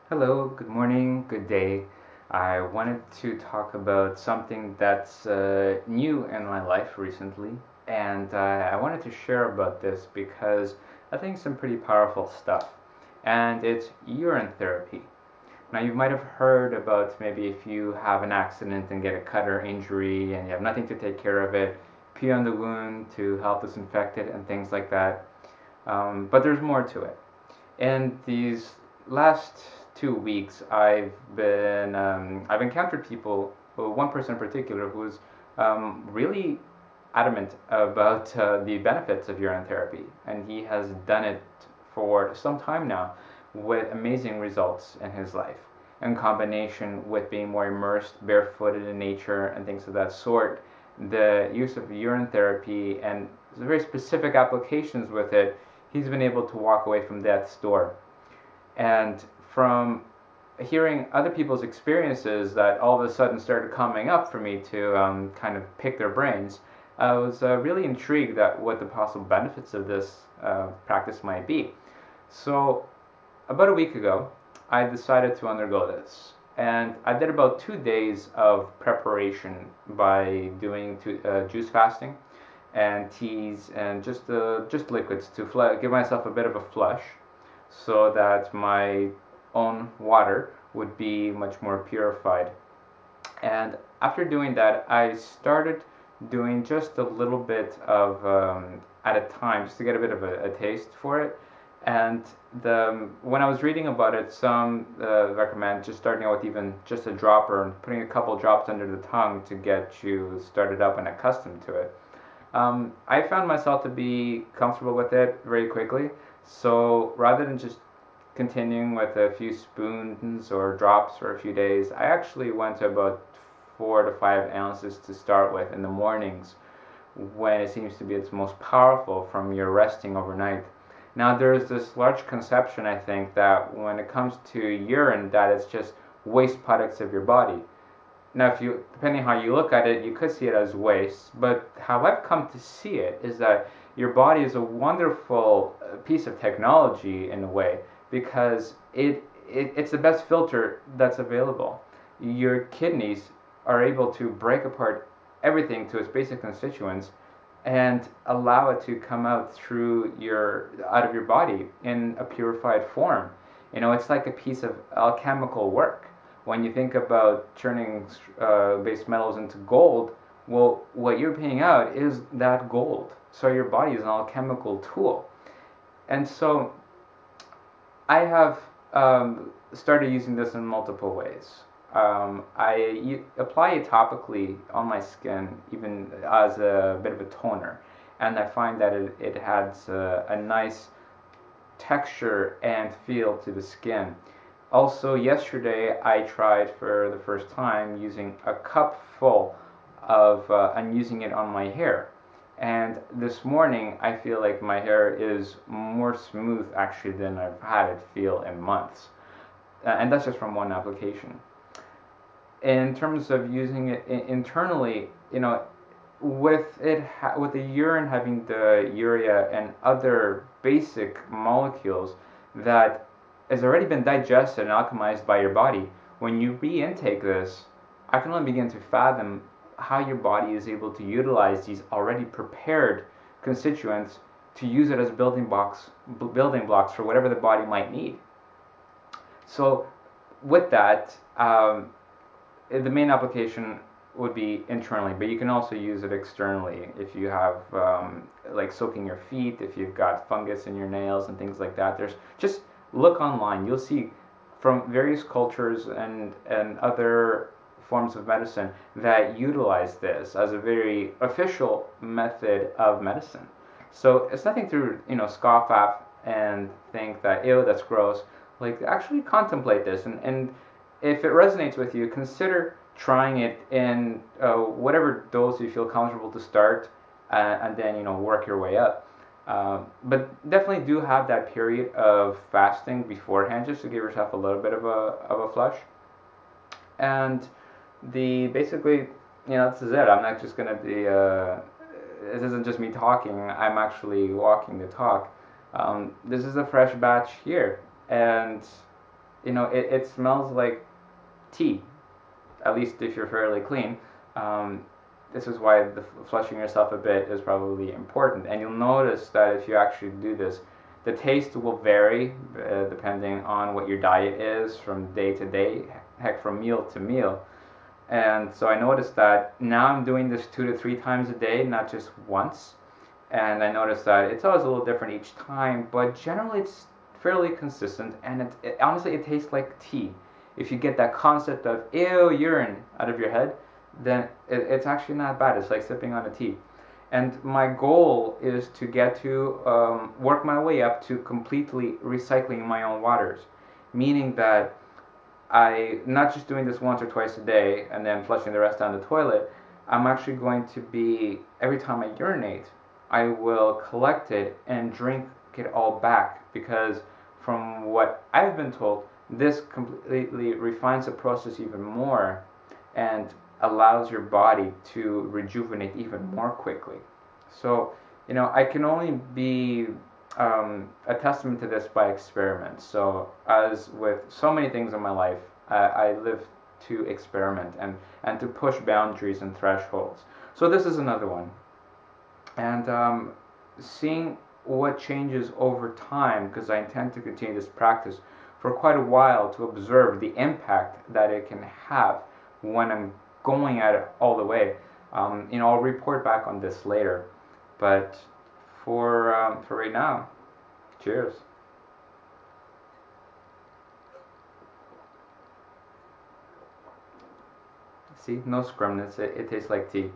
Hello, good morning, good day. I wanted to talk about something that's new in my life recently, and I wanted to share about this because I think some pretty powerful stuff, and it's urine therapy. Now, you might have heard about maybe if you have an accident and get a cut or injury and you have nothing to take care of it, pee on the wound to help disinfect it and things like that. But there's more to it. In these last 2 weeks, I've encountered people, well, one person in particular, who's really adamant about the benefits of urine therapy, and he has done it for some time now with amazing results in his life, in combination with being more immersed, barefooted in nature, and things of that sort. The use of urine therapy and very specific applications with it, he's been able to walk away from death's door. And from hearing other people's experiences that all of a sudden started coming up for me to kind of pick their brains, I was really intrigued at what the possible benefits of this practice might be. So, about a week ago, I decided to undergo this. And I did about 2 days of preparation by doing juice fasting and teas and just liquids to give myself a bit of a flush so that my own water would be much more purified. And after doing that, I started doing just a little bit of at a time, just to get a bit of a taste for it. And when I was reading about it, some recommend just starting out with even just a dropper and putting a couple drops under the tongue to get you started up and accustomed to it. I found myself to be comfortable with it very quickly. So rather than just continuing with a few spoons or drops for a few days, I actually went to about 4 to 5 ounces to start with in the mornings when it seems to be its most powerful from your resting overnight. Now there's this large conception, I think, that when it comes to urine, that it's just waste products of your body. Now, if you, depending how you look at it, you could see it as waste, but how I've come to see it is that your body is a wonderful piece of technology in a way, because it's the best filter that's available. Your kidneys are able to break apart everything to its basic constituents and allow it to come out out of your body in a purified form. You know, it's like a piece of alchemical work. When you think about turning base metals into gold, well, what you're paying out is that gold. So your body is an alchemical tool. And so I have started using this in multiple ways. I apply it topically on my skin, even as a bit of a toner, and I find that it adds a nice texture and feel to the skin. Also, yesterday I tried for the first time using a cup full of and using it on my hair. And this morning I feel like my hair is more smooth actually than I've had it feel in months. And that's just from one application. In terms of using it internally, you know, with with the urine having the urea and other basic molecules that has already been digested and alchemized by your body, when you re-intake this, I can only begin to fathom how your body is able to utilize these already prepared constituents to use it as building blocks for whatever the body might need. So with that, the main application would be internally, but you can also use it externally if you have like soaking your feet, if you've got fungus in your nails and things like that. There's just look online, you'll see from various cultures and other forms of medicine that utilize this as a very official method of medicine. So it's nothing to, you know, scoff at and think that, ew, that's gross. Like, actually contemplate this, and if it resonates with you, consider trying it in whatever dose you feel comfortable to start, and then, you know, work your way up. But definitely do have that period of fasting beforehand, just to give yourself a little bit of a flush. And basically, you know, this is it. I'm not just gonna be. This isn't just me talking. I'm actually walking the talk. This is a fresh batch here, and it smells like tea, at least if you're fairly clean. This is why the flushing yourself a bit is probably important. And you'll notice that if you actually do this, the taste will vary depending on what your diet is from day to day, heck, from meal to meal. And so I noticed that now I'm doing this 2 to 3 times a day, not just once. And I noticed that it's always a little different each time, but generally it's fairly consistent. And honestly, it tastes like tea. If you get that concept of ew, urine out of your head, then it's actually not bad. It's like sipping on a tea. And my goal is to get to work my way up to completely recycling my own waters, meaning that I not just doing this once or twice a day and then flushing the rest down the toilet. I'm actually going to be, every time I urinate, I will collect it and drink it all back, because from what I've been told, this completely refines the process even more and allows your body to rejuvenate even more quickly. So, I can only be a testament to this by experiment. So, as with so many things in my life, I live to experiment and to push boundaries and thresholds. So this is another one. And seeing what changes over time, because I intend to continue this practice for quite a while to observe the impact that it can have when I'm going at it all the way. I'll report back on this later. But for right now, cheers. See, no scrumness. It tastes like tea.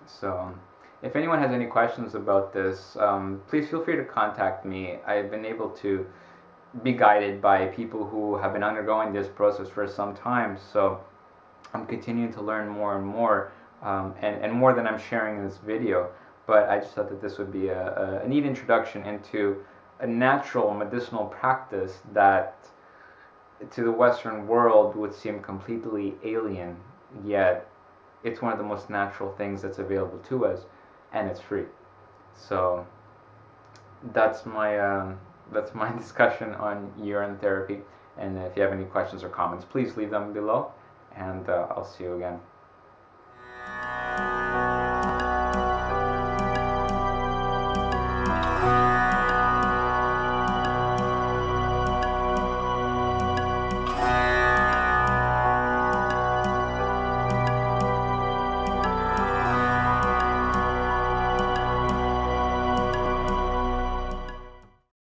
So, if anyone has any questions about this, please feel free to contact me. I've been able to be guided by people who have been undergoing this process for some time. So, I'm continuing to learn more and more, and more than I'm sharing in this video. But I just thought that this would be a neat introduction into a natural medicinal practice that to the Western world would seem completely alien, yet it's one of the most natural things that's available to us, and it's free. So that's my discussion on urine therapy. And if you have any questions or comments, please leave them below, and I'll see you again.